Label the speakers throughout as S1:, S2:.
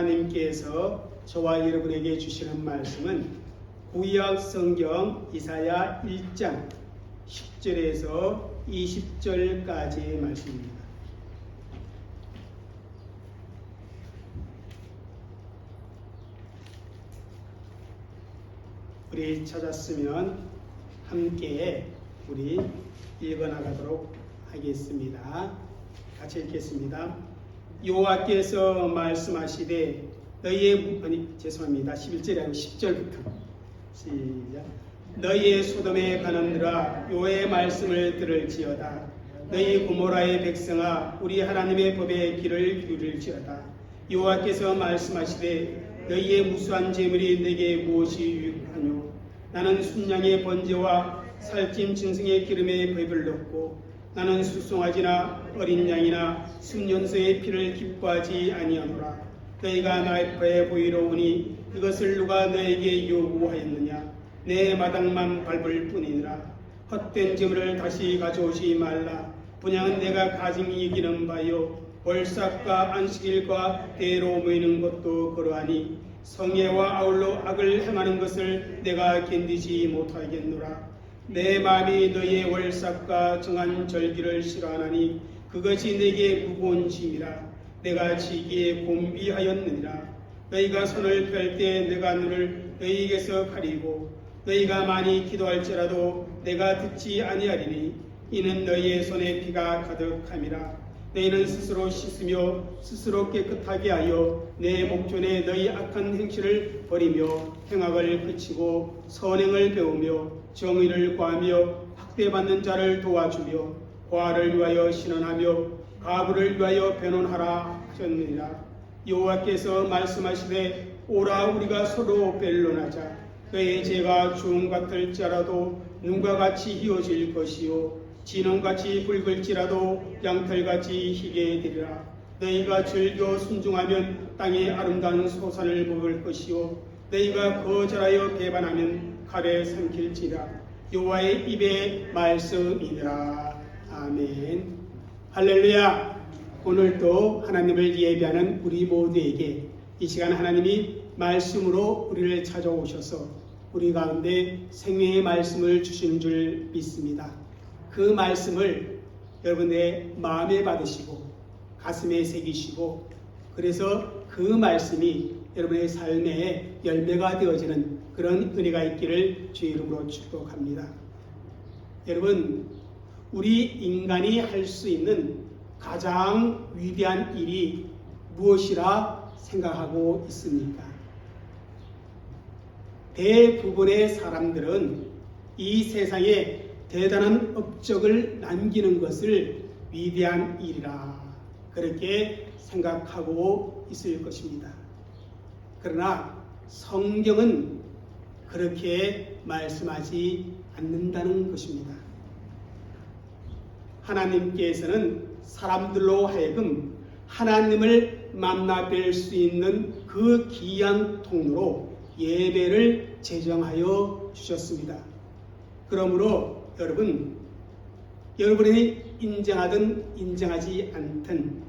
S1: 하나님께서 저와 여러분에게 주시는 말씀은 구약 성경 이사야 1장 10절에서 20절까지의 말씀입니다. 우리 찾았으면 함께 우리 읽어나가도록 하겠습니다. 같이 읽겠습니다. 여호와께서 말씀하시되 죄송합니다. 11절이 아니고 10절부터 시작. 너희의 소돔의 간음들아 여호와의 말씀을 들을지어다. 너희 고모라의 백성아 우리 하나님의 법에 귀를 기울일지어다. 여호와께서 말씀하시되 너희의 무수한 재물이 내게 무엇이 유익하뇨. 나는 순양의 번제와 살찐 짐승의 기름에 배불렀고 나는 수송아지나 어린 양이나 순년소의 피를 기뻐하지 아니하노라. 너희가 나의 앞에 보이러 오니 이것을 누가 너에게 요구하였느냐. 내 마당만 밟을 뿐이니라. 헛된 재물을 다시 가져오지 말라. 분양은 내가 가증히 이기는 바요 월삭과 안식일과 대로 모이는 것도 그러하니 성애와 아울러 악을 행하는 것을 내가 견디지 못하겠노라. 내 마음이 너희의 월삭과 정한 절기를 싫어하나니 그것이 내게 무거운 짐이라. 내가 지기에 곤비하였느니라. 너희가 손을 펼 때 내가 눈을 너희에게서 가리고 너희가 많이 기도할지라도 내가 듣지 아니하리니 이는 너희의 손에 피가 가득함이라. 너희는 스스로 씻으며 스스로 깨끗하게 하여 내 목전에 너희 악한 행실을 버리며 행악을 그치고 선행을 배우며 정의를 구하며 학대받는 자를 도와주며 과를 위하여 신원하며 가부를 위하여 변론하라 하셨느니라. 여호와께서 말씀하시되 오라 우리가 서로 변론하자. 너의 죄가 주홍 같을지라도 눈과 같이 희어질 것이요 진홍같이 붉을지라도 양털같이 희게 되리라. 너희가 즐겨 순종하면 땅의 아름다운 소산을 먹을 것이요 너희가 거절하여 배반하면 칼에 삼킬지라. 여호와의 입의 말씀이니라. 아멘. 할렐루야. 오늘도 하나님을 예배하는 우리 모두에게 이 시간 하나님이 말씀으로 우리를 찾아오셔서 우리 가운데 생명의 말씀을 주시는 줄 믿습니다. 그 말씀을 여러분의 마음에 받으시고 가슴에 새기시고 그래서 그 말씀이 여러분의 삶의 열매가 되어지는 그런 은혜가 있기를 주의 이름으로 축복합니다. 여러분, 우리 인간이 할 수 있는 가장 위대한 일이 무엇이라 생각하고 있습니까? 대부분의 사람들은 이 세상에 대단한 업적을 남기는 것을 위대한 일이라 그렇게 생각하고 있을 것입니다. 그러나 성경은 그렇게 말씀하지 않는다는 것입니다. 하나님께서는 사람들로 하여금 하나님을 만나 뵐 수 있는 그 귀한 통로로 예배를 제정하여 주셨습니다. 그러므로 여러분이 인정하든 인정하지 않든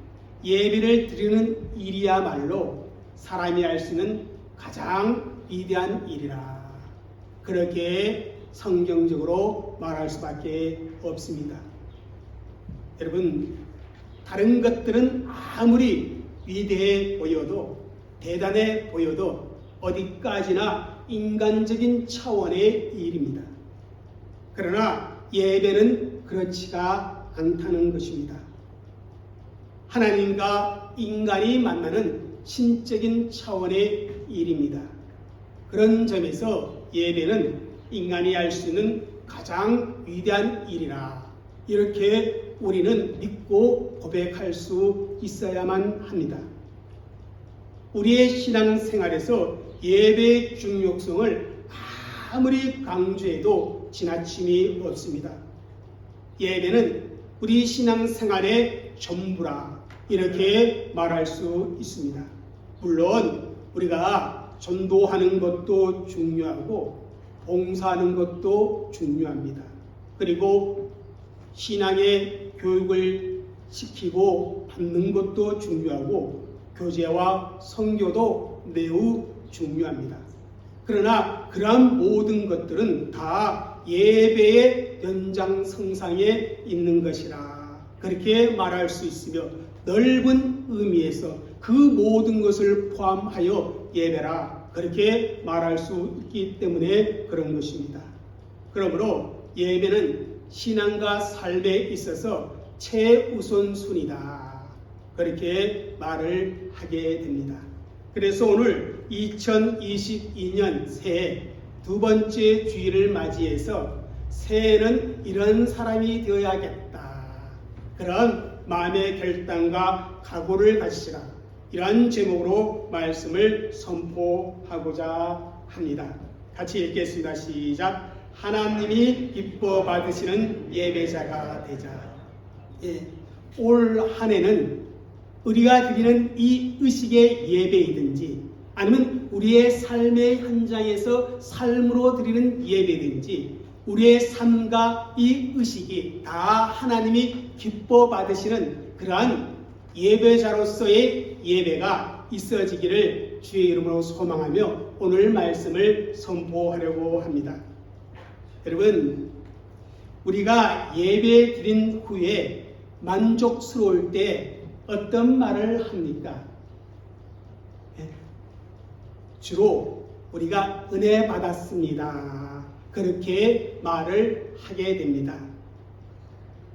S1: 예배를 드리는 일이야말로 사람이 할 수 있는 가장 위대한 일이라 그렇게 성경적으로 말할 수밖에 없습니다. 여러분, 다른 것들은 아무리 위대해 보여도 대단해 보여도 어디까지나 인간적인 차원의 일입니다. 그러나 예배는 그렇지가 않다는 것입니다. 하나님과 인간이 만나는 신적인 차원의 일입니다. 그런 점에서 예배는 인간이 할 수 있는 가장 위대한 일이라 이렇게 우리는 믿고 고백할 수 있어야만 합니다. 우리의 신앙생활에서 예배의 중요성을 아무리 강조해도 지나침이 없습니다. 예배는 우리 신앙생활의 전부라 이렇게 말할 수 있습니다. 물론 우리가 전도하는 것도 중요하고 봉사하는 것도 중요합니다. 그리고 신앙의 교육을 시키고 받는 것도 중요하고 교제와 선교도 매우 중요합니다. 그러나 그러한 모든 것들은 다 예배의 연장선상에 있는 것이라 그렇게 말할 수 있으며 넓은 의미에서 그 모든 것을 포함하여 예배라 그렇게 말할 수 있기 때문에 그런 것입니다. 그러므로 예배는 신앙과 삶에 있어서 최우선순위다 그렇게 말을 하게 됩니다. 그래서 오늘 2022년 새해 두 번째 주일을 맞이해서 새해는 이런 사람이 되어야겠다 그런 마음의 결단과 각오를 가지시라 이런 제목으로 말씀을 선포하고자 합니다. 같이 읽겠습니다. 시작. 하나님이 기뻐 받으시는 예배자가 되자. 올 한 해는 우리가 드리는 이 의식의 예배이든지 아니면 우리의 삶의 현장에서 삶으로 드리는 예배든지 우리의 삶과 이 의식이 다 하나님이 기뻐 받으시는 그러한 예배자로서의 예배가 있어지기를 주의 이름으로 소망하며 오늘 말씀을 선포하려고 합니다. 여러분, 우리가 예배 드린 후에 만족스러울 때 어떤 말을 합니까? 주로 우리가 은혜 받았습니다. 그렇게 말을 하게 됩니다.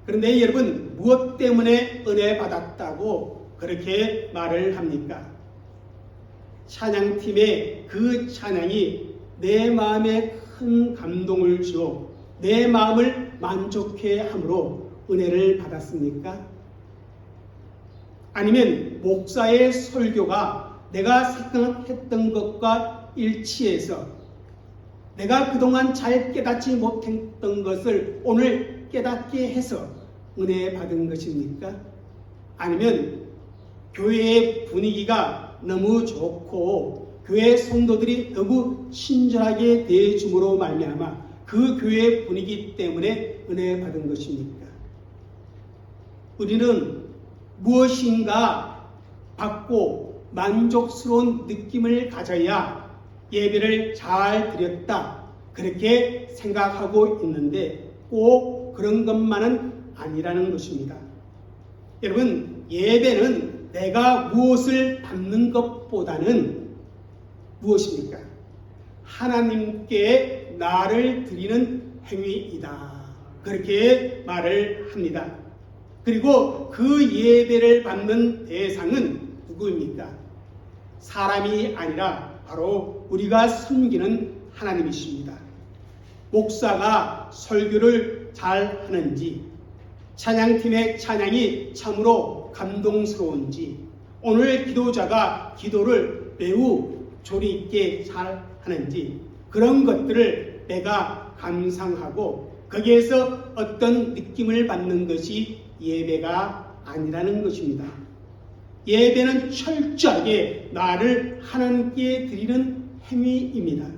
S1: 그런데 여러분, 무엇 때문에 은혜 받았다고 그렇게 말을 합니까? 찬양팀의 그 찬양이 내 마음에 큰 감동을 주어 내 마음을 만족해 함으로 은혜를 받았습니까? 아니면 목사의 설교가 내가 생각했던 것과 일치해서 내가 그동안 잘 깨닫지 못했던 것을 오늘 깨닫게 해서 은혜 받은 것입니까? 아니면 교회의 분위기가 너무 좋고 교회 성도들이 너무 친절하게 대해줌으로 말미암아 그 교회의 분위기 때문에 은혜 받은 것입니까? 우리는 무엇인가 받고 만족스러운 느낌을 가져야 예배를 잘 드렸다 그렇게 생각하고 있는데 꼭 그런 것만은 아니라는 것입니다. 여러분, 예배는 내가 무엇을 받는 것보다는 무엇입니까? 하나님께 나를 드리는 행위이다 그렇게 말을 합니다. 그리고 그 예배를 받는 대상은 누구입니까? 사람이 아니라 바로 우리가 섬기는 하나님이십니다. 목사가 설교를 잘 하는지, 찬양팀의 찬양이 참으로 감동스러운지, 오늘 기도자가 기도를 매우 조리 있게 잘 하는지, 그런 것들을 내가 감상하고 거기에서 어떤 느낌을 받는 것이 예배가 아니라는 것입니다. 예배는 철저하게 나를 하나님께 드리는 행위입니다.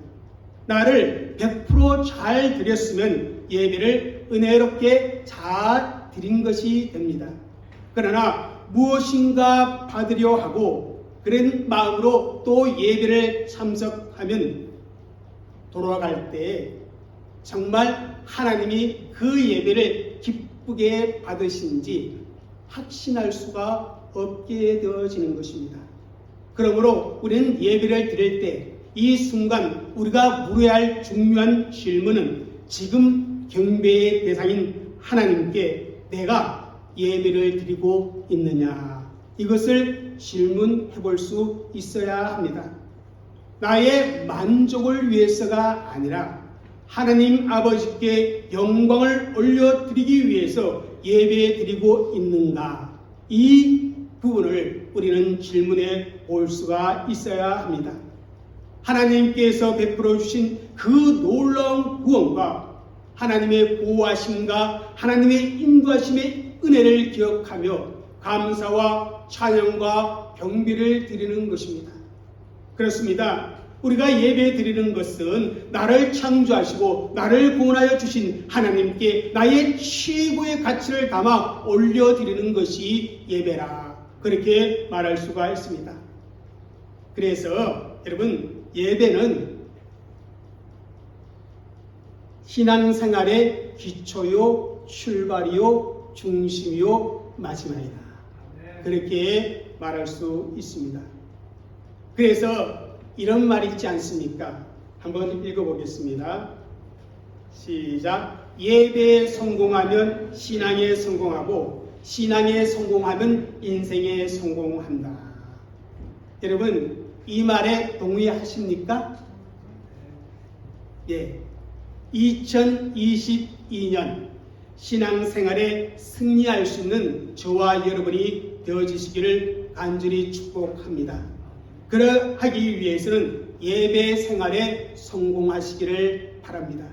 S1: 나를 100% 잘 드렸으면 예배를 은혜롭게 잘 드린 것이 됩니다. 그러나 무엇인가 받으려 하고 그런 마음으로 또 예배를 참석하면 돌아갈 때 정말 하나님이 그 예배를 기쁘게 받으신지 확신할 수가 없게 되어지는 것입니다. 그러므로 우리는 예배를 드릴 때 이 순간 우리가 물어야 할 중요한 질문은 지금 경배의 대상인 하나님께 내가 예배를 드리고 있느냐, 이것을 질문해 볼 수 있어야 합니다. 나의 만족을 위해서가 아니라 하나님 아버지께 영광을 올려드리기 위해서 예배 드리고 있는가, 이 부분을 우리는 질문해 볼 수가 있어야 합니다. 하나님께서 베풀어 주신 그 놀라운 구원과 하나님의 보호하심과 하나님의 인도하심의 은혜를 기억하며 감사와 찬양과 경배를 드리는 것입니다. 그렇습니다. 우리가 예배 드리는 것은 나를 창조하시고 나를 구원하여 주신 하나님께 나의 최고의 가치를 담아 올려드리는 것이 예배라 그렇게 말할 수가 있습니다. 그래서 여러분, 예배는 신앙생활의 기초요, 출발이요, 중심이요, 마지막이다. 그렇게 말할 수 있습니다. 그래서 이런 말이 있지 않습니까? 한번 읽어보겠습니다. 시작. 예배에 성공하면 신앙에 성공하고 신앙에 성공하면 인생에 성공한다. 여러분, 이 말에 동의하십니까? 예. 2022년 신앙생활에 승리할 수 있는 저와 여러분이 되어주시기를 간절히 축복합니다. 그러하기 위해서는 예배 생활에 성공하시기를 바랍니다.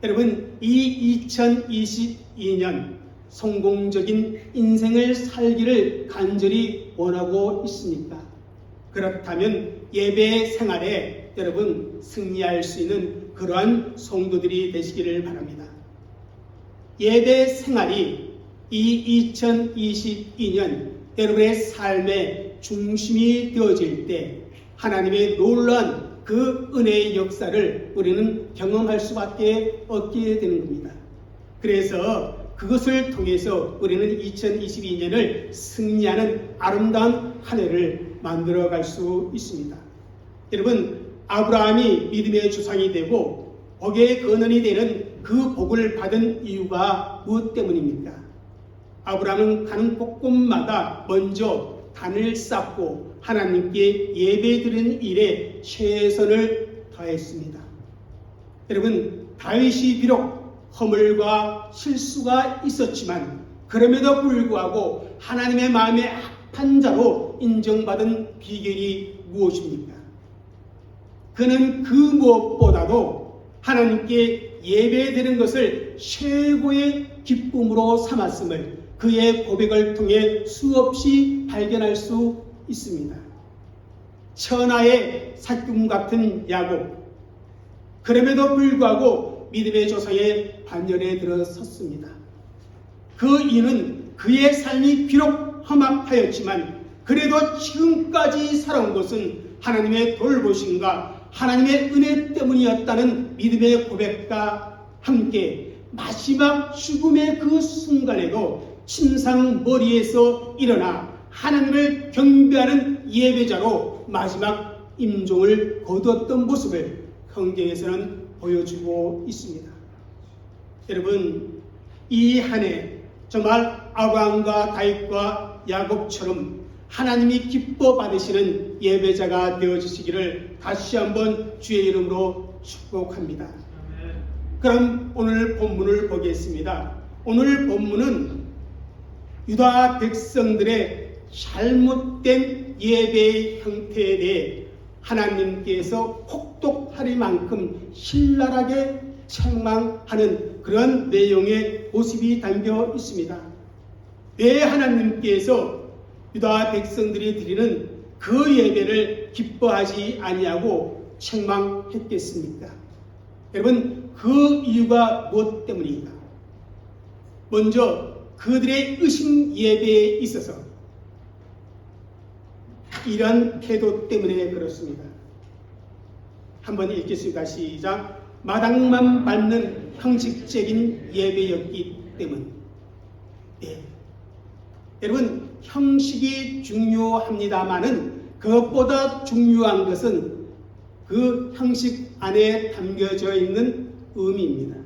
S1: 여러분, 이 2022년 성공적인 인생을 살기를 간절히 원하고 있습니까? 그렇다면 예배 생활에 여러분 승리할 수 있는 그러한 성도들이 되시기를 바랍니다. 예배 생활이 이 2022년 여러분의 삶의 중심이 되어질 때 하나님의 놀라운 그 은혜의 역사를 우리는 경험할 수밖에 없게 되는 겁니다. 그래서 그것을 통해서 우리는 2022년을 승리하는 아름다운 한 해를 만들어갈 수 있습니다. 여러분, 아브라함이 믿음의 조상이 되고 복의 근원이 되는 그 복을 받은 이유가 무엇 때문입니까? 아브라함은 가는 곳곳마다 먼저 단을 쌓고 하나님께 예배드리는 일에 최선을 다했습니다. 여러분, 다윗이 비록 허물과 실수가 있었지만 그럼에도 불구하고 하나님의 마음에 합한 자로 인정받은 비결이 무엇입니까? 그는 그 무엇보다도 하나님께 예배드리는 것을 최고의 기쁨으로 삼았음을 그의 고백을 통해 수없이 발견할 수 있습니다. 천하의 사귐 같은 야곱, 그럼에도 불구하고 믿음의 조상의 반열에 들어섰습니다. 그 이유는 그의 삶이 비록 험악하였지만 그래도 지금까지 살아온 것은 하나님의 돌보심과 하나님의 은혜 때문이었다는 믿음의 고백과 함께 마지막 죽음의 그 순간에도 침상 머리에서 일어나 하나님을 경배하는 예배자로 마지막 임종을 거두었던 모습을 성경에서는 보여주고 있습니다. 여러분, 이 한 해 정말 아브라함과 다윗과 야곱처럼 하나님이 기뻐 받으시는 예배자가 되어주시기를 다시 한번 주의 이름으로 축복합니다. 그럼 오늘 본문을 보겠습니다. 오늘 본문은 유다 백성들의 잘못된 예배의 형태에 대해 하나님께서 혹독하리만큼 신랄하게 책망하는 그런 내용의 모습이 담겨 있습니다. 왜 하나님께서 유다 백성들이 드리는 그 예배를 기뻐하지 아니하고 책망했겠습니까? 여러분, 그 이유가 무엇 때문인가? 먼저 그들의 의심 예배에 있어서 이런 태도 때문에 그렇습니다. 한번 읽겠습니다. 시작. 마당만 밟는 형식적인 예배였기 때문. 네. 여러분, 형식이 중요합니다마는 그것보다 중요한 것은 그 형식 안에 담겨져 있는 의미입니다.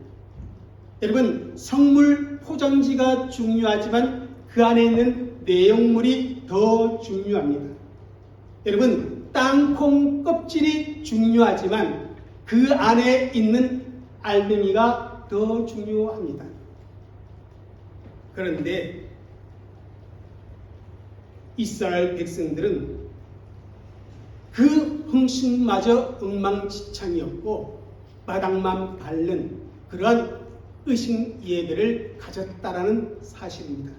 S1: 여러분, 성물 포장지가 중요하지만 그 안에 있는 내용물이 더 중요합니다. 여러분, 땅콩 껍질이 중요하지만 그 안에 있는 알맹이가 더 중요합니다. 그런데 이스라엘 백성들은 그 형식마저 엉망진창이었고 마당만 밟는 그런 의식 예배를 가졌다라는 사실입니다.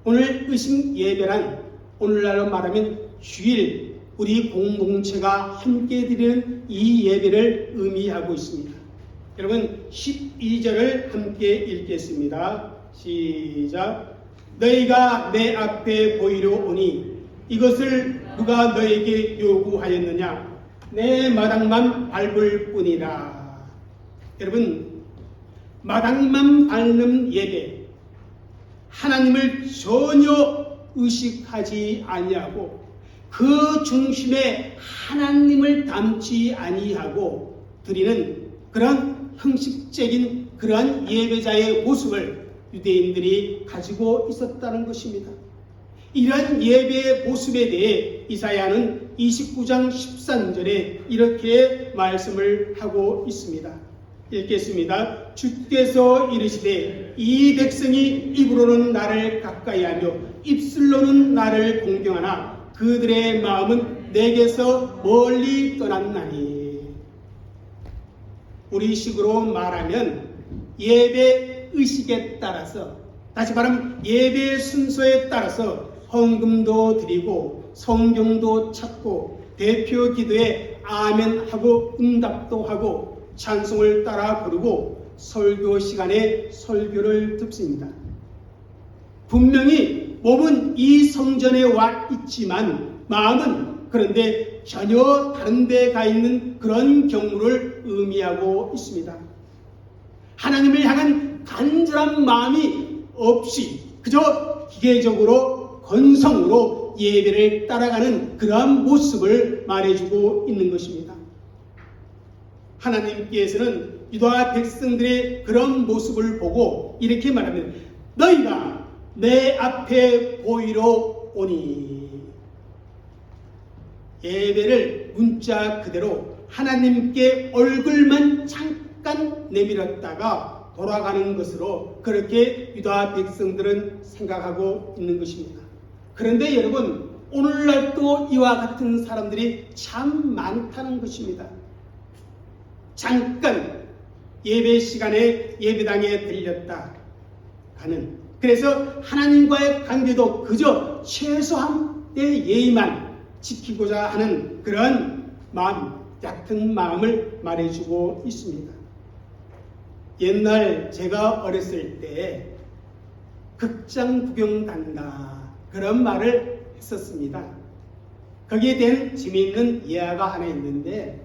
S1: 오늘 의식 예배란 오늘날로 말하면 주일 우리 공동체가 함께 드리는 이 예배를 의미하고 있습니다. 여러분, 12절을 함께 읽겠습니다. 시작. 너희가 내 앞에 보이려 오니 이것을 누가 너에게 요구하였느냐? 내 마당만 밟을 뿐이라. 여러분, 마당만 밟는 예배, 하나님을 전혀 의식하지 아니하고 그 중심에 하나님을 담지 아니하고 드리는 그런 형식적인 그러한 예배자의 모습을 유대인들이 가지고 있었다는 것입니다. 이러한 예배의 모습에 대해 이사야는 29장 13절에 이렇게 말씀을 하고 있습니다. 읽겠습니다. 주께서 이르시되 이 백성이 입으로는 나를 가까이하며 입술로는 나를 공경하나 그들의 마음은 내게서 멀리 떠났나니. 우리식으로 말하면 예배 의식에 따라서, 다시 말하면 예배 순서에 따라서 헌금도 드리고 성경도 찾고 대표 기도에 아멘하고 응답도 하고 찬송을 따라 부르고 설교 시간에 설교를 듣습니다. 분명히 몸은 이 성전에 와 있지만 마음은 그런데 전혀 다른 데 가 있는 그런 경우를 의미하고 있습니다. 하나님을 향한 간절한 마음이 없이 그저 기계적으로 건성으로 예배를 따라가는 그러한 모습을 말해주고 있는 것입니다. 하나님께서는 유다 백성들의 그런 모습을 보고 이렇게 말합니다. 너희가 내 앞에 보이러 오니. 예배를 문자 그대로 하나님께 얼굴만 잠깐 내밀었다가 돌아가는 것으로 그렇게 유다 백성들은 생각하고 있는 것입니다. 그런데 여러분, 오늘날도 이와 같은 사람들이 참 많다는 것입니다. 잠깐 예배 시간에 예배당에 들렸다 가는, 그래서 하나님과의 관계도 그저 최소한의 예의만 지키고자 하는 그런 마음, 얕은 마음을 말해주고 있습니다. 옛날 제가 어렸을 때 극장 구경 간다 그런 말을 했었습니다. 거기에 대한 재미있는 예화가 하나 있는데,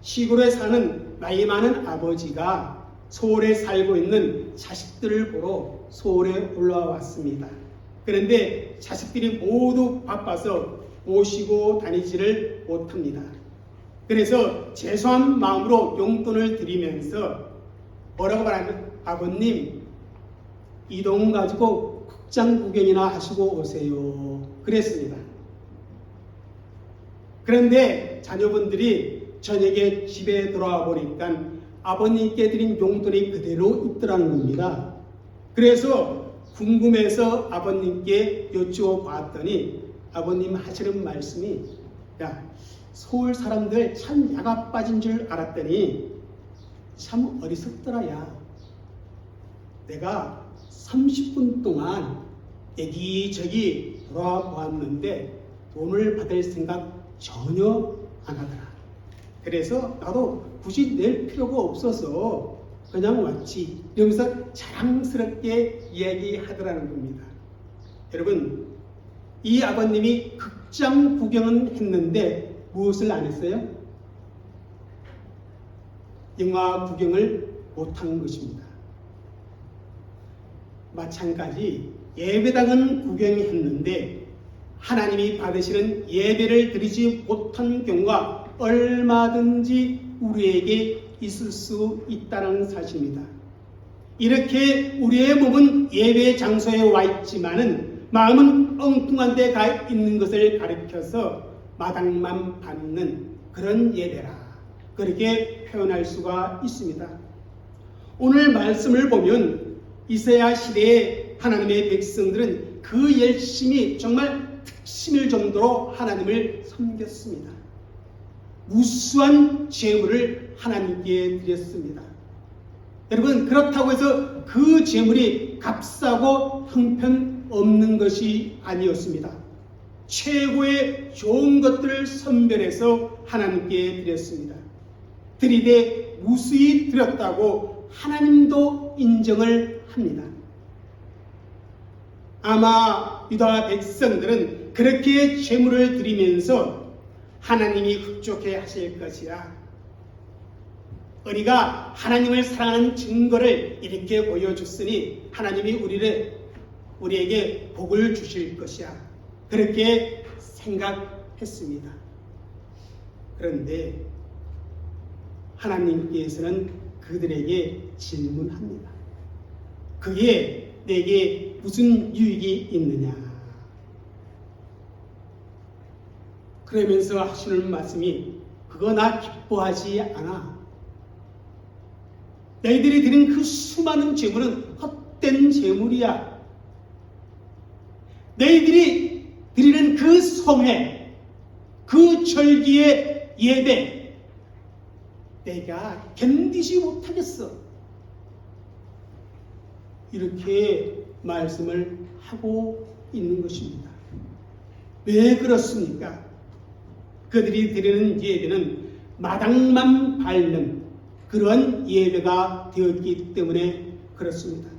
S1: 시골에 사는 나이 많은 아버지가 서울에 살고 있는 자식들을 보러 서울에 올라와 왔습니다. 그런데 자식들이 모두 바빠서 모시고 다니지를 못합니다. 그래서 죄송한 마음으로 용돈을 드리면서 뭐라고 말하면, 아버님 이 돈 가지고 극장 구경이나 하시고 오세요 그랬습니다. 그런데 자녀분들이 저녁에 집에 돌아와 보니까 아버님께 드린 용돈이 그대로 있더라는 겁니다. 그래서 궁금해서 아버님께 여쭈어 봤더니 아버님 하시는 말씀이, 야, 서울 사람들 참 야가 빠진 줄 알았더니 참 어리석더라. 야, 내가 30분 동안 여기저기 돌아보았는데 돈을 받을 생각 전혀 안 하더라. 그래서 나도 굳이 낼 필요가 없어서 그냥 왔지, 이러면서 자랑스럽게 이야기하더라는 겁니다. 여러분, 이 아버님이 극장 구경은 했는데 무엇을 안 했어요? 영화 구경을 못한 것입니다. 마찬가지 예배당은 구경했는데 하나님이 받으시는 예배를 드리지 못한 경우가 얼마든지 우리에게 있을 수 있다는 사실입니다. 이렇게 우리의 몸은 예배 장소에 와 있지만은 마음은 엉뚱한 데 가 있는 것을 가리켜서 마당만 받는 그런 예배라, 그렇게 표현할 수가 있습니다. 오늘 말씀을 보면 이사야 시대의 하나님의 백성들은 그 열심히 정말 특심일 정도로 하나님을 섬겼습니다. 무수한 제물을 하나님께 드렸습니다. 여러분, 그렇다고 해서 그 제물이 값싸고 형편없는 것이 아니었습니다. 최고의 좋은 것들을 선별해서 하나님께 드렸습니다. 드리되 무수히 드렸다고 하나님도 인정을 합니다. 아마 유다 백성들은 그렇게 제물을 드리면서 하나님이 흡족해 하실 것이야. 우리가 하나님을 사랑하는 증거를 이렇게 보여줬으니 하나님이 우리에게 복을 주실 것이야. 그렇게 생각했습니다. 그런데 하나님께서는 그들에게 질문합니다. 그게 내게 무슨 유익이 있느냐? 그러면서 하시는 말씀이 그거 나 기뻐하지 않아. 너희들이 드린 그 수많은 제물은 헛된 제물이야. 너희들이 드리는 그 성회, 그 절기의 예배 내가 견디지 못하겠어. 이렇게 말씀을 하고 있는 것입니다. 왜 그렇습니까? 그들이 드리는 예배는 마당만 밟는 그런 예배가 되었기 때문에 그렇습니다.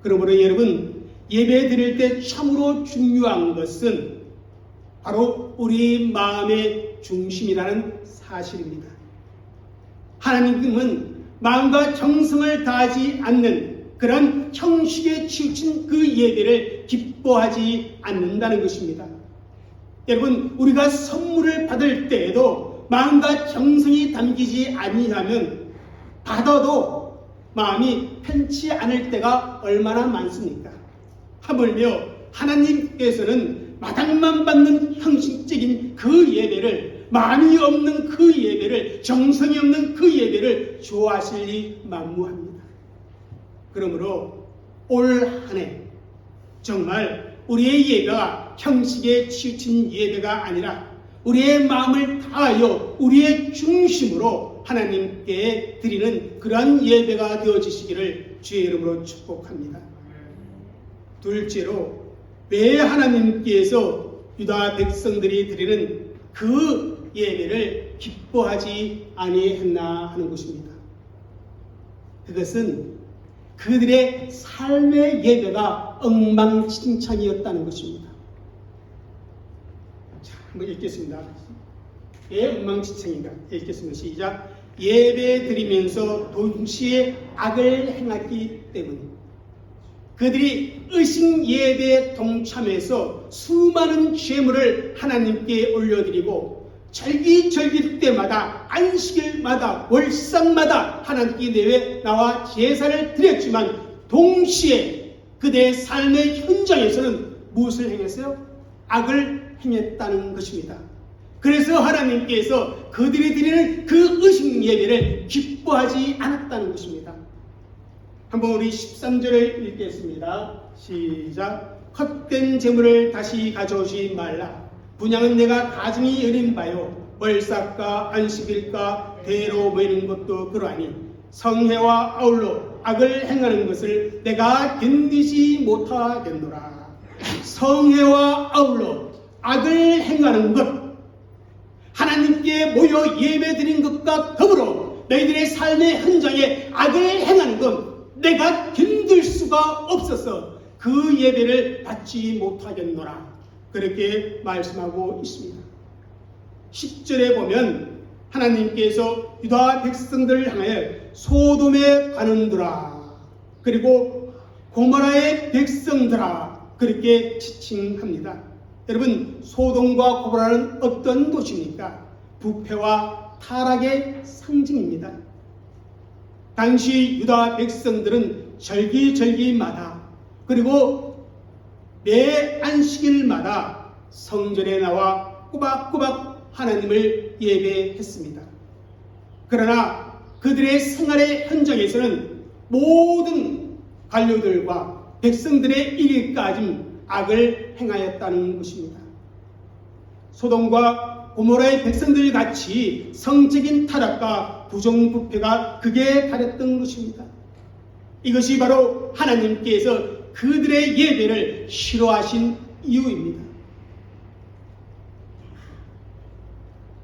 S1: 그러므로 여러분, 예배 드릴 때 참으로 중요한 것은 바로 우리 마음의 중심이라는 사실입니다. 하나님은 마음과 정성을 다하지 않는 그런 형식에 치우친 그 예배를 기뻐하지 않는다는 것입니다. 여러분, 우리가 선물을 받을 때에도 마음과 정성이 담기지 아니하면 받아도 마음이 편치 않을 때가 얼마나 많습니까? 하물며 하나님께서는 마당만 받는 형식적인 그 예배를, 마음이 없는 그 예배를, 정성이 없는 그 예배를 좋아하실리 만무합니다. 그러므로 올 한 해 정말 우리의 예배가 형식에 치우친 예배가 아니라 우리의 마음을 다하여 우리의 중심으로 하나님께 드리는 그런 예배가 되어지시기를 주의 이름으로 축복합니다. 둘째로, 왜 하나님께서 유다 백성들이 드리는 그 예배를 기뻐하지 아니했나 하는 것입니다. 그것은 그들의 삶의 예배가 엉망진창이었다는 것입니다. 자, 한번 읽겠습니다. 왜 엉망진창인가? 읽겠습니다. 시작. 예배 드리면서 동시에 악을 행했기 때문입니다. 그들이 의식 예배에 동참해서 수많은 제물을 하나님께 올려드리고 절기절기 때마다 안식일마다 월상마다 하나님께 내외 나와 제사를 드렸지만 동시에 그들의 삶의 현장에서는 무엇을 행했어요? 악을 행했다는 것입니다. 그래서 하나님께서 그들이 드리는 그 의식 예배를 기뻐하지 않았다는 것입니다. 한번 우리 13절을 읽겠습니다. 시작. 헛된 재물을 다시 가져오지 말라. 분향은 내가 가증히 여린 바요. 월삭과 안식일과 대로 모이는 것도 그러하니 성회와 아울러 악을 행하는 것을 내가 견디지 못하겠노라. 성회와 아울러 악을 행하는 것, 하나님께 모여 예배드린 것과 더불어 너희들의 삶의 현장에 악을 행하는 것, 내가 견딜 수가 없어서 그 예배를 받지 못하겠노라. 그렇게 말씀하고 있습니다. 10절에 보면 하나님께서 유다 백성들을 향하여 소돔에 가는들아, 그리고 고모라의 백성들아, 그렇게 지칭합니다. 여러분, 소돔과 고모라는 어떤 도시입니까? 부패와 타락의 상징입니다. 당시 유다 백성들은 절기절기마다 그리고 매 안식일마다 성전에 나와 꼬박꼬박 하나님을 예배했습니다. 그러나 그들의 생활의 현장에서는 모든 관료들과 백성들의 일일까지 악을 행하였다는 것입니다. 소돔과 고모라의 백성들 같이 성적인 타락과 부정부패가 극에 달했던 것입니다. 이것이 바로 하나님께서 그들의 예배를 싫어하신 이유입니다.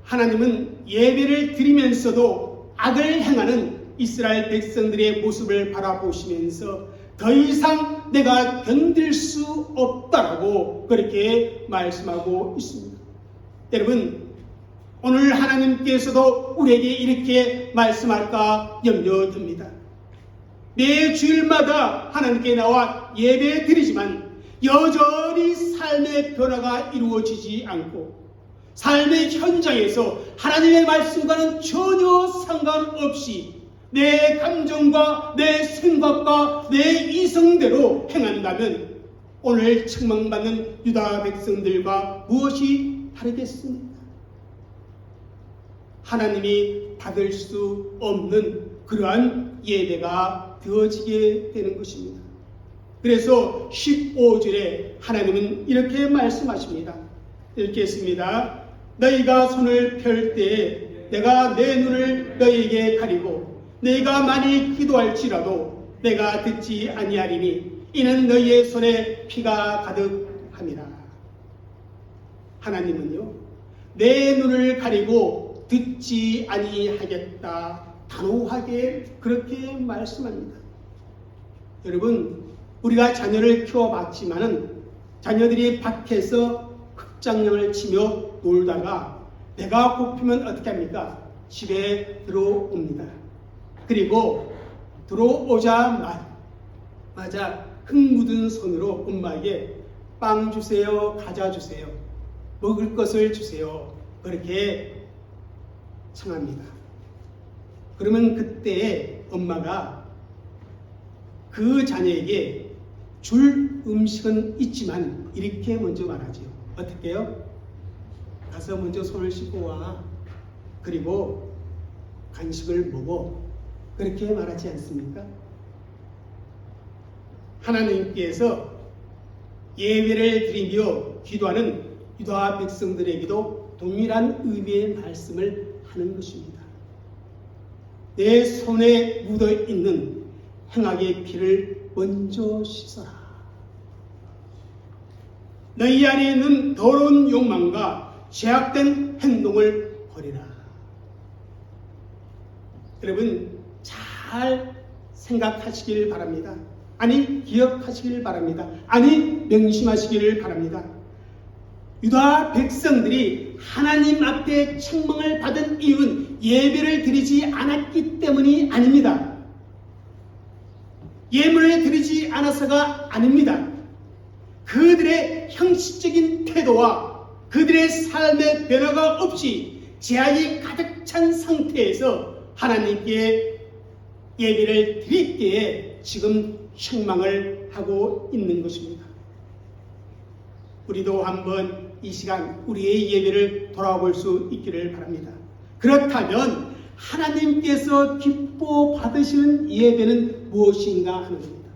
S1: 하나님은 예배를 드리면서도 악을 행하는 이스라엘 백성들의 모습을 바라보시면서 더 이상 내가 견딜 수 없다라고 그렇게 말씀하고 있습니다. 여러분, 오늘 하나님께서도 우리에게 이렇게 말씀할까 염려됩니다. 매 주일마다 하나님께 나와 예배 드리지만 여전히 삶의 변화가 이루어지지 않고 삶의 현장에서 하나님의 말씀과는 전혀 상관없이 내 감정과 내 생각과 내 이성대로 행한다면 오늘 책망받는 유다 백성들과 무엇이 다르겠습니까? 하나님이 받을 수 없는 그러한 예배가 되어지게 되는 것입니다. 그래서 15절에 하나님은 이렇게 말씀하십니다. 읽겠습니다. 너희가 손을 펼 때에 내가 내 눈을 너희에게 가리고 너희가 많이 기도할지라도 내가 듣지 아니하리니 이는 너희의 손에 피가 가득함이라. 하나님은요, 내 눈을 가리고 듣지 아니하겠다 단호하게 그렇게 말씀합니다. 여러분, 우리가 자녀를 키워봤지만은 자녀들이 밖에서 흑장령을 치며 놀다가 배가 고프면 어떻게 합니까? 집에 들어옵니다. 그리고 들어오자마자 흙 묻은 손으로 엄마에게 빵 주세요, 과자 주세요, 먹을 것을 주세요, 그렇게 청합니다. 그러면 그때 엄마가 그 자녀에게 줄 음식은 있지만 이렇게 먼저 말하지요. 어떻게 해요? 가서 먼저 손을 씻고 와. 그리고 간식을 먹어. 그렇게 말하지 않습니까? 하나님께서 예배를 드리며 기도하는 유다 백성들에게도 동일한 의미의 말씀을 하는 것입니다. 내 손에 묻어있는 행악의 피를 먼저 씻어라. 너희 안에 있는 더러운 욕망과 죄악된 행동을 버리라. 여러분, 잘 생각하시길 바랍니다. 아니, 기억하시길 바랍니다. 아니, 명심하시기를 바랍니다. 유다 백성들이 하나님 앞에 책망을 받은 이유는 예배를 드리지 않았기 때문이 아닙니다. 예물을 드리지 않아서가 아닙니다. 그들의 형식적인 태도와 그들의 삶의 변화가 없이 죄악이 가득 찬 상태에서 하나님께 예배를 드릴 때에 지금 책망을 하고 있는 것입니다. 우리도 한번 이 시간 우리의 예배를 돌아볼 수 있기를 바랍니다. 그렇다면 하나님께서 기뻐 받으시는 예배는 무엇인가 하는 겁니다.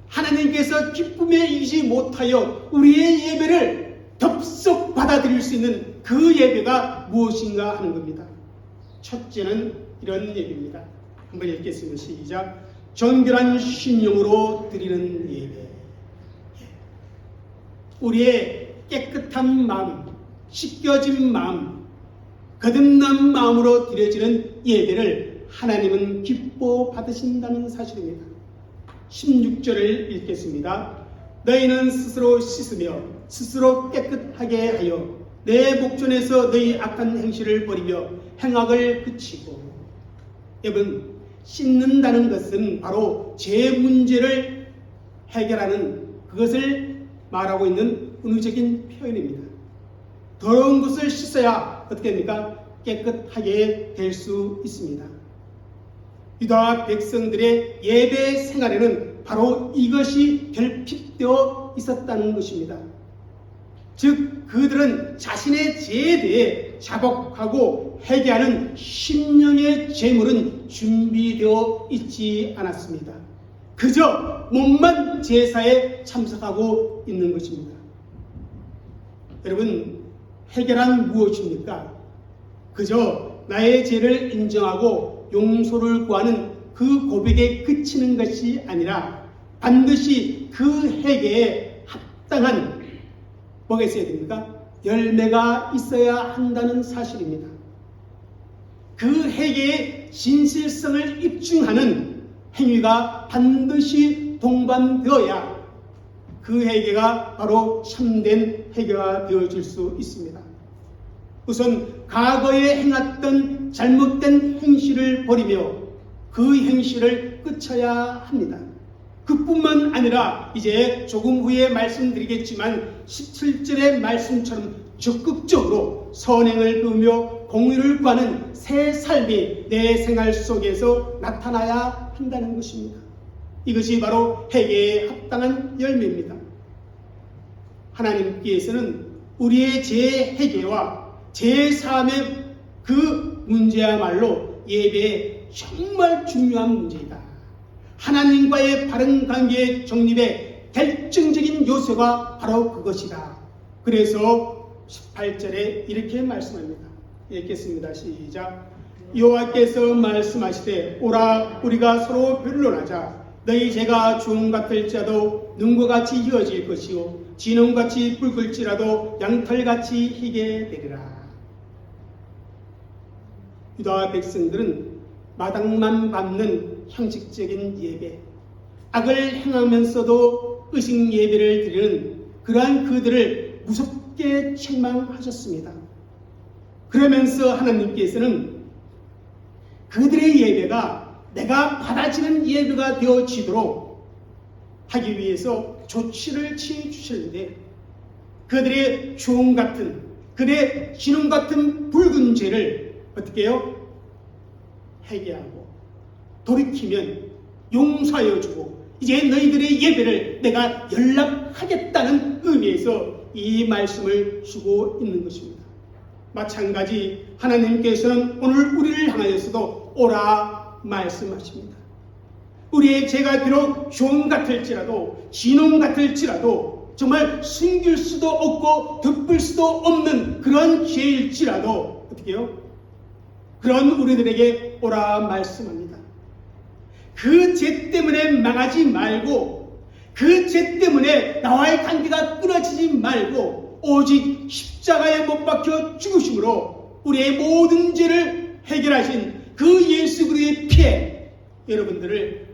S1: 하나님께서 기쁨에 이기지 못하여 우리의 예배를 덥석 받아들일 수 있는 그 예배가 무엇인가 하는 겁니다. 첫째는 이런 예배입니다. 한번 읽겠습니다. 시작. 정결한 심령으로 드리는 예배. 우리의 깨끗한 마음, 씻겨진 마음, 거듭난 마음으로 드려지는 예배를 하나님은 기뻐 받으신다는 사실입니다. 16절을 읽겠습니다. 너희는 스스로 씻으며 스스로 깨끗하게 하여 내 목전에서 너희 악한 행실을 버리며 행악을 그치고. 여러분, 씻는다는 것은 바로 죄 문제를 해결하는 그것을 말하고 있는 은유적인 표현입니다. 더러운 것을 씻어야 어떻게 됩니까? 깨끗하게 될 수 있습니다. 유다 백성들의 예배 생활에는 바로 이것이 결핍되어 있었다는 것입니다. 즉 그들은 자신의 죄에 대해 자복하고 회개하는 심령의 제물은 준비되어 있지 않았습니다. 그저 몸만 제사에 참석하고 있는 것입니다. 여러분, 해결은 무엇입니까? 그저 나의 죄를 인정하고 용서를 구하는 그 고백에 그치는 것이 아니라 반드시 그 회개에 합당한 뭐가 있어야 됩니까? 열매가 있어야 한다는 사실입니다. 그 회개의 진실성을 입증하는 행위가 반드시 동반되어야 그 회개가 바로 참된 회개가 되어질 수 있습니다. 우선 과거에 행했던 잘못된 행실을 버리며 그 행실을 끊어야 합니다. 그뿐만 아니라 이제 조금 후에 말씀드리겠지만 17절의 말씀처럼 적극적으로 선행을 배우며 공의를 구하는 새 삶이 내 생활 속에서 나타나야 한다는 것입니다. 이것이 바로 회개에 합당한 열매입니다. 하나님께서는 우리의 재회개와 재사함의 그 문제야말로 예배의 정말 중요한 문제이다. 하나님과의 바른 관계의 정립의 결정적인 요소가 바로 그것이다. 그래서 18절에 이렇게 말씀합니다. 읽겠습니다. 시작. 여호와께서 말씀하시되 오라 우리가 서로 변론하자. 너희 죄가 주홍 같을지라도 눈과 같이 희어질 것이요 진홍같이 붉을지라도 양털같이 희게 되리라. 유다 백성들은 마당만 밟는 형식적인 예배, 악을 행하면서도 의식 예배를 드리는 그러한 그들을 무섭게 책망하셨습니다. 그러면서 하나님께서는 그들의 예배가 내가 받아지는 예배가 되어지도록 하기 위해서 조치를 취해 주셨는데 그들의 주홍 같은 그들의 진홍 같은 붉은 죄를 어떻게 해요? 회개하고 돌이키면 용서하여 주고 이제 너희들의 예배를 내가 연락하겠다는 의미에서 이 말씀을 주고 있는 것입니다. 마찬가지 하나님께서는 오늘 우리를 향하여서도 오라 말씀하십니다. 우리의 죄가 비록 주홍 같을지라도 진홍 같을지라도 정말 숨길 수도 없고 덮을 수도 없는 그런 죄일지라도 어떻게 해요? 그런 우리들에게 오라 말씀합니다. 그 죄 때문에 망하지 말고 그 죄 때문에 나와의 관계가 끊어지지 말고 오직 십자가에 못 박혀 죽으심으로 우리의 모든 죄를 해결하신 그 예수 그리스도의 피에 여러분들을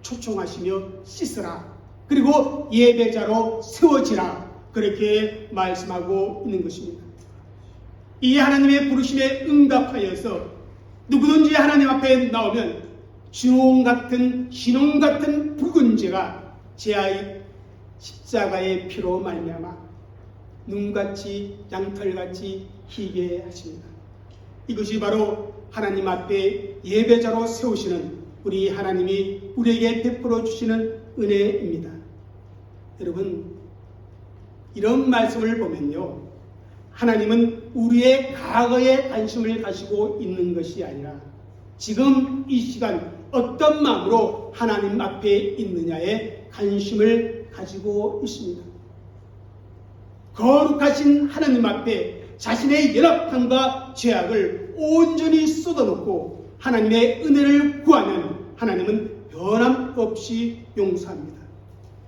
S1: 초청하시며 씻으라. 그리고 예배자로 세워지라. 그렇게 말씀하고 있는 것입니다. 이 하나님의 부르심에 응답하여서 누구든지 하나님 앞에 나오면 주홍 같은 진홍 같은 붉은 죄가 제아의 십자가의 피로 말미암아 눈같이 양털같이 희게 하십니다. 이것이 바로 하나님 앞에 예배자로 세우시는 우리 하나님이 우리에게 베풀어 주시는 은혜입니다. 여러분, 이런 말씀을 보면요, 하나님은 우리의 과거에 관심을 가지고 있는 것이 아니라 지금 이 시간 어떤 마음으로 하나님 앞에 있느냐에 관심을 가지고 있습니다. 거룩하신 하나님 앞에 자신의 연약함과 죄악을 온전히 쏟아놓고 하나님의 은혜를 구하면 하나님은 변함없이 용서합니다.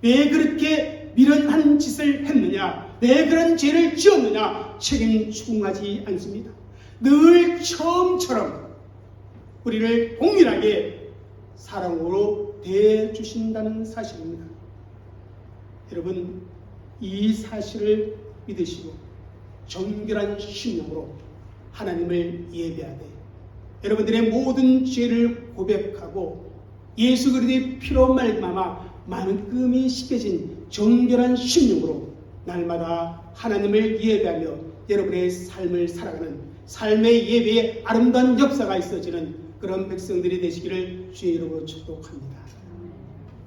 S1: 왜 그렇게 미련한 짓을 했느냐, 왜 그런 죄를 지었느냐 책임 추궁하지 않습니다. 늘 처음처럼 우리를 동일하게 사랑으로 대해주신다는 사실입니다. 여러분, 이 사실을 믿으시고 정결한 심령으로 하나님을 예배하되 여러분들의 모든 죄를 고백하고 예수 그리스도의 피로 말미암아 마음이 씻겨진 정결한 심령으로 날마다 하나님을 예배하며 여러분의 삶을 살아가는 삶의 예배에 아름다운 역사가 있어지는 그런 백성들이 되시기를 주의 이름으로 축복합니다.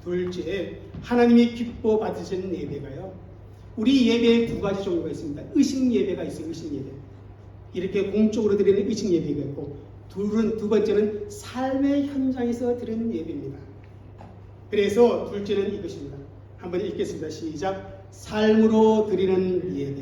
S1: 둘째, 하나님이 기뻐 받으시는 예배가요, 우리 예배에 두 가지 종류가 있습니다. 의식 예배가 있어요. 의식 예배. 이렇게 공적으로 드리는 의식 예배가 있고, 두 번째는 삶의 현장에서 드리는 예배입니다. 그래서 둘째는 이것입니다. 한번 읽겠습니다. 시작. 삶으로 드리는 예배.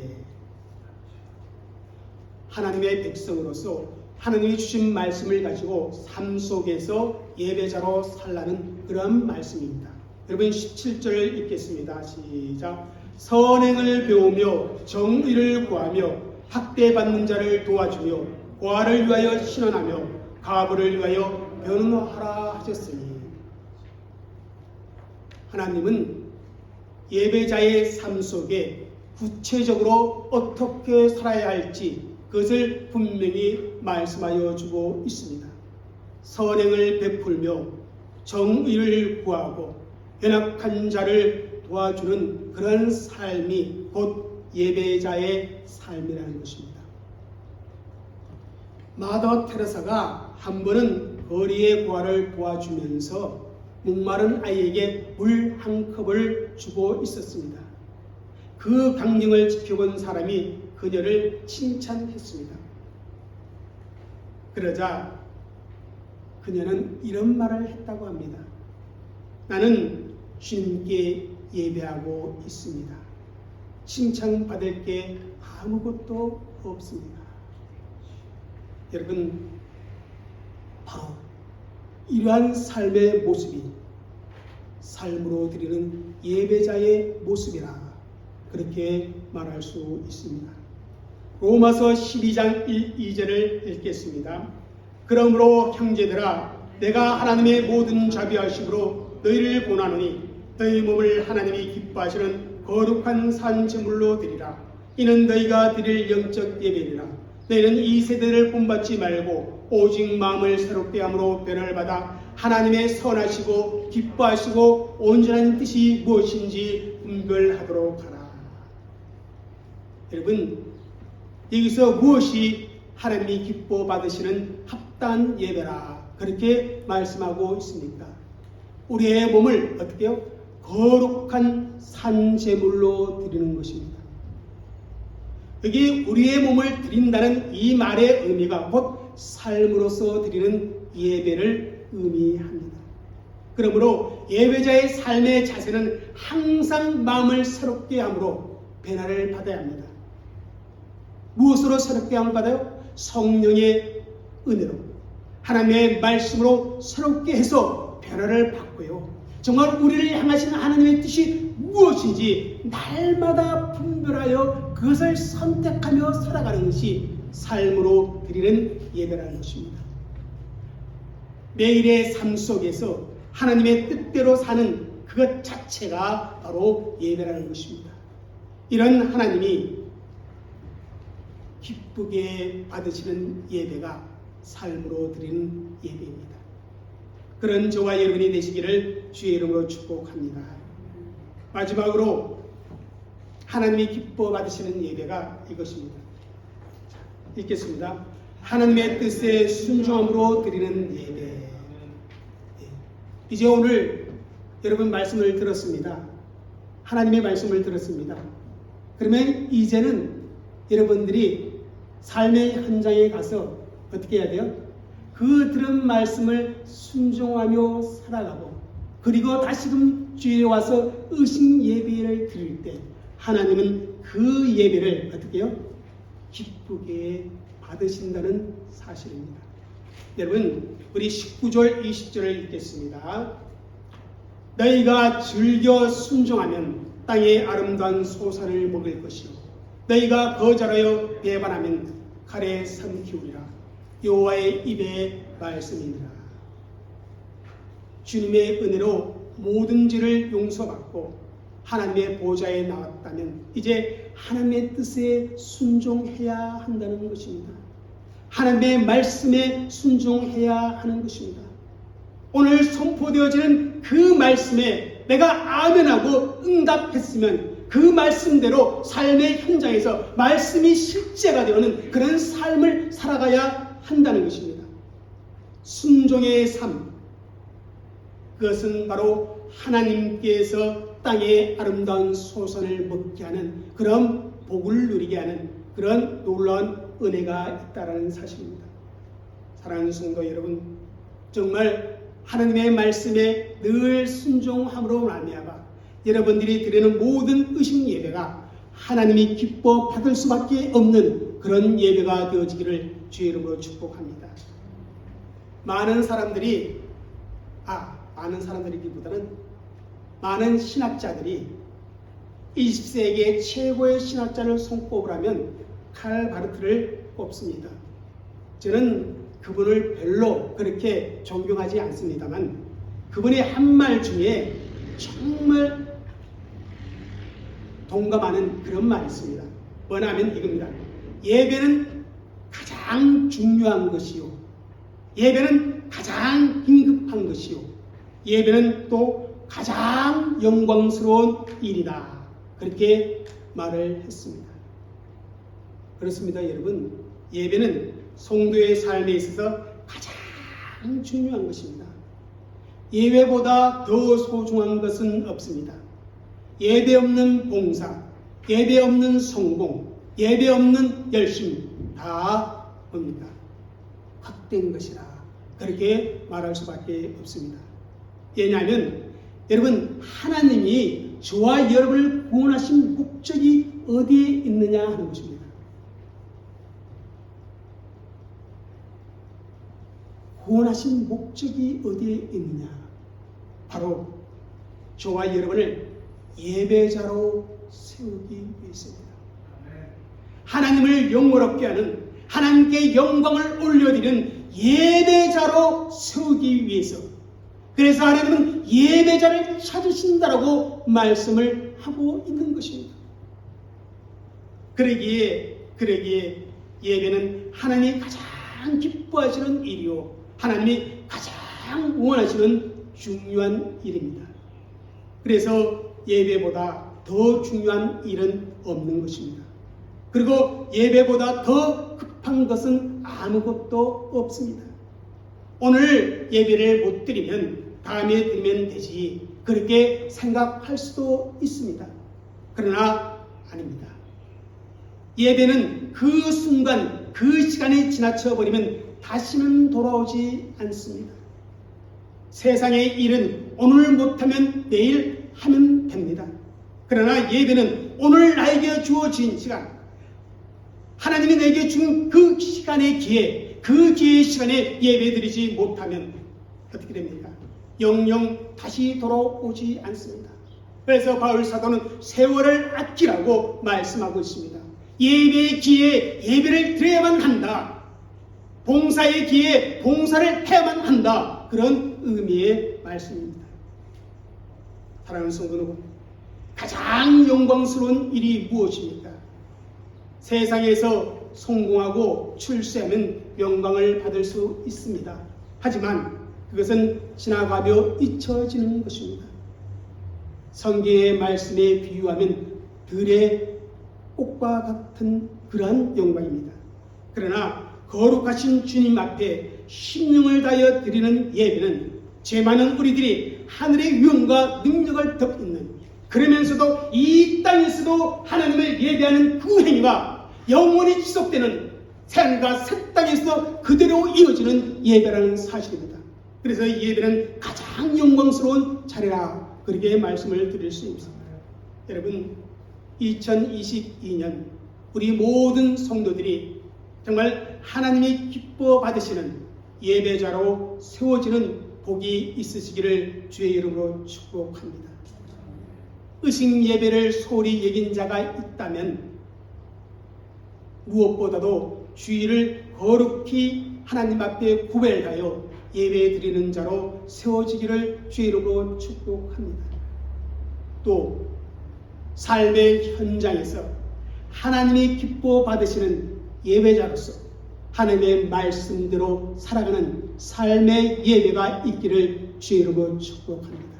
S1: 하나님의 백성으로서 하나님이 주신 말씀을 가지고 삶 속에서 예배자로 살라는 그런 말씀입니다. 여러분 17절을 읽겠습니다. 시작. 선행을 배우며 정의를 구하며 학대받는 자를 도와주며 고아를 위하여 신원하며 가부를 위하여 변호하라 하셨으니 하나님은 예배자의 삶 속에 구체적으로 어떻게 살아야 할지 그것을 분명히 말씀하여 주고 있습니다. 선행을 베풀며 정의를 구하고 연약한 자를 도와주는 그런 삶이 곧 예배자의 삶이라는 것입니다. 마더 테레사가 한 번은 거리의 고아를 도와주면서 목마른 아이에게 물 한 컵을 주고 있었습니다. 그 광경을 지켜본 사람이 그녀를 칭찬했습니다. 그러자 그녀는 이런 말을 했다고 합니다. 나는 주님께 예배하고 있습니다. 칭찬받을 게 아무것도 없습니다. 여러분, 바로 이러한 삶의 모습이 삶으로 드리는 예배자의 모습이라 그렇게 말할 수 있습니다. 로마서 12장 1, 2절을 읽겠습니다. 그러므로 형제들아 내가 하나님의 모든 자비하심으로 너희를 권하노니 너희 몸을 하나님이 기뻐하시는 거룩한 산 제물로 드리라. 이는 너희가 드릴 영적 예배니라. 너희는 이 세대를 본받지 말고 오직 마음을 새롭게 함으로 변화를 받아 하나님의 선하시고 기뻐하시고 온전한 뜻이 무엇인지 분별하도록 하라. 여러분, 여기서 무엇이 하나님이 기뻐 받으시는 합당한 예배라 그렇게 말씀하고 있습니까? 우리의 몸을 어떻게 해요? 거룩한 산제물로 드리는 것입니다. 여기 우리의 몸을 드린다는 이 말의 의미가 곧 삶으로서 드리는 예배를 의미합니다. 그러므로 예배자의 삶의 자세는 항상 마음을 새롭게 함으로 변화를 받아야 합니다. 무엇으로 새롭게 함을 받아요? 성령의 은혜로 하나님의 말씀으로 새롭게 해서 변화를 받고요. 정말 우리를 향하신 하나님의 뜻이 무엇인지 날마다 분별하여 그것을 선택하며 살아가는 것이 삶으로 드리는 예배라는 것입니다. 매일의 삶 속에서 하나님의 뜻대로 사는 그것 자체가 바로 예배라는 것입니다. 이런 하나님이 기쁘게 받으시는 예배가 삶으로 드리는 예배입니다. 그런 저와 여러분이 되시기를 주의 이름으로 축복합니다. 마지막으로 하나님이 기뻐 받으시는 예배가 이것입니다. 읽겠습니다. 하나님의 뜻에 순종함으로 드리는 예배. 이제 오늘 여러분 말씀을 들었습니다. 하나님의 말씀을 들었습니다. 그러면 이제는 여러분들이 삶의 현장에 가서 어떻게 해야 돼요? 그 들은 말씀을 순종하며 살아가고 그리고 다시금 주에 와서 의식 예배를 드릴 때 하나님은 그 예배를 어떻게 해요? 기쁘게 받으신다는 사실입니다. 여러분, 우리 19절 20절을 읽겠습니다. 너희가 즐겨 순종하면 땅의 아름다운 소산을 먹을 것이요 너희가 거절하여 배반하면 칼에 삼키우리라. 여호와의 입의 말씀이니라. 주님의 은혜로 모든 죄를 용서받고 하나님의 보좌에 나왔다면 이제 하나님의 뜻에 순종해야 한다는 것입니다. 하나님의 말씀에 순종해야 하는 것입니다. 오늘 선포되어지는 그 말씀에 내가 아멘하고 응답했으면 그 말씀대로 삶의 현장에서 말씀이 실제가 되는 그런 삶을 살아가야 한다는 것입니다. 순종의 삶, 그것은 바로 하나님께서 땅의 아름다운 소선을 먹게 하는 그런 복을 누리게 하는 그런 놀라운 은혜가 있다는 사실입니다. 사랑하는 성도 여러분, 정말 하나님의 말씀에 늘 순종함으로 말미암아 여러분들이 드리는 모든 의식 예배가 하나님이 기뻐 받을 수밖에 없는 그런 예배가 되어지기를 주의 이름으로 축복합니다. 많은 사람들이기보다는 많은 신학자들이 20세기의 최고의 신학자를 손꼽으라면 칼 바르트를 꼽습니다. 저는 그분을 별로 그렇게 존경하지 않습니다만 그분의 한 말 중에 정말 동감하는 그런 말이 있습니다. 뭐냐면 이겁니다. 예배는 가장 중요한 것이요. 예배는 가장 긴급한 것이요. 예배는 또 가장 영광스러운 일이다. 그렇게 말을 했습니다. 그렇습니다, 여러분. 예배는 성도의 삶에 있어서 가장 중요한 것입니다. 예배보다 더 소중한 것은 없습니다. 예배 없는 봉사, 예배 없는 성공, 예배 없는 열심 다 뭡니까? 헛된 것이라 그렇게 말할 수밖에 없습니다. 왜냐하면 여러분 하나님이 저와 여러분을 구원하신 목적이 어디에 있느냐 하는 것입니다. 구원하신 목적이 어디에 있느냐? 바로 저와 여러분을 예배자로 세우기 위해서입니다. 하나님을 영원롭게 하는, 하나님께 영광을 올려드리는 예배자로 세우기 위해서. 그래서 하나님은 예배자를 찾으신다라고 말씀을 하고 있는 것입니다. 그러기에 예배는 하나님이 가장 기뻐하시는 일이요, 하나님이 가장 원하시는 중요한 일입니다. 그래서 예배보다 더 중요한 일은 없는 것입니다. 그리고 예배보다 더 급한 것은 아무것도 없습니다. 오늘 예배를 못 드리면 다음에 드리면 되지, 그렇게 생각할 수도 있습니다. 그러나 아닙니다. 예배는 그 순간, 그 시간이 지나쳐버리면 다시는 돌아오지 않습니다. 세상의 일은 오늘 못하면 내일 하면 됩니다. 그러나 예배는 오늘 나에게 주어진 시간, 하나님이 내게 준 그 시간의 기회, 그 기회의 시간에 예배드리지 못하면 어떻게 됩니까? 영영 다시 돌아오지 않습니다. 그래서 바울 사도는 세월을 아끼라고 말씀하고 있습니다. 예배의 기회에 예배를 드려야만 한다. 봉사의 기회에 봉사를 해야만 한다. 그런 의미의 말씀입니다. 사랑하는 성도 여러분, 가장 영광스러운 일이 무엇입니까? 세상에서 성공하고 출세하면 영광을 받을 수 있습니다. 하지만 그것은 지나가며 잊혀지는 것입니다. 성경의 말씀에 비유하면 들의 꽃과 같은 그러한 영광입니다. 그러나 거룩하신 주님 앞에 심령을 다하여 드리는 예배는 죄 많은 우리들이 하늘의 위엄과 능력을 덮는, 그러면서도 이 땅에서도 하나님을 예배하는 그 행위가 영원히 지속되는 삶과 새 땅에서 그대로 이어지는 예배라는 사실입니다. 그래서 이 예배는 가장 영광스러운 차례라, 그렇게 말씀을 드릴 수 있습니다. 여러분, 2022년 우리 모든 성도들이 정말 하나님이 기뻐 받으시는 예배자로 세워지는 복이 있으시기를 주의 이름으로 축복합니다. 의식 예배를 소홀히 여긴 자가 있다면 무엇보다도 주의를 거룩히 하나님 앞에 구별하여 예배 드리는 자로 세워지기를 주의 이름으로 축복합니다. 또 삶의 현장에서 하나님이 기뻐 받으시는 예배자로서 하나님의 말씀대로 살아가는 삶의 예배가 있기를 주의 이름으로 축복합니다.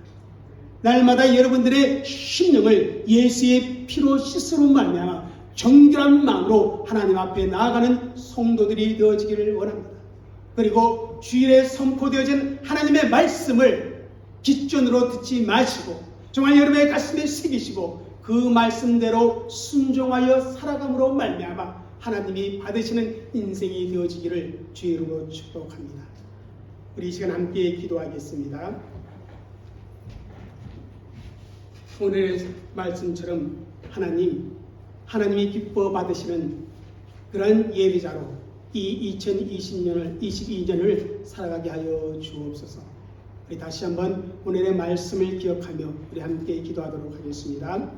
S1: 날마다 여러분들의 심령을 예수의 피로 씻으로 말미암아 정결한 마음으로 하나님 앞에 나아가는 성도들이 되어지기를 원합니다. 그리고 주일에 선포되어진 하나님의 말씀을 깃전으로 듣지 마시고 정말 여러분의 가슴에 새기시고 그 말씀대로 순종하여 살아감으로 말미암아 하나님이 받으시는 인생이 되어지기를 주의 이름으로 축복합니다. 우리 이 시간 함께 기도하겠습니다. 오늘의 말씀처럼 하나님이 기뻐 받으시는 그런 예배자로 이 2022년을 살아가게 하여 주옵소서. 우리 다시 한번 오늘의 말씀을 기억하며 우리 함께 기도하도록 하겠습니다.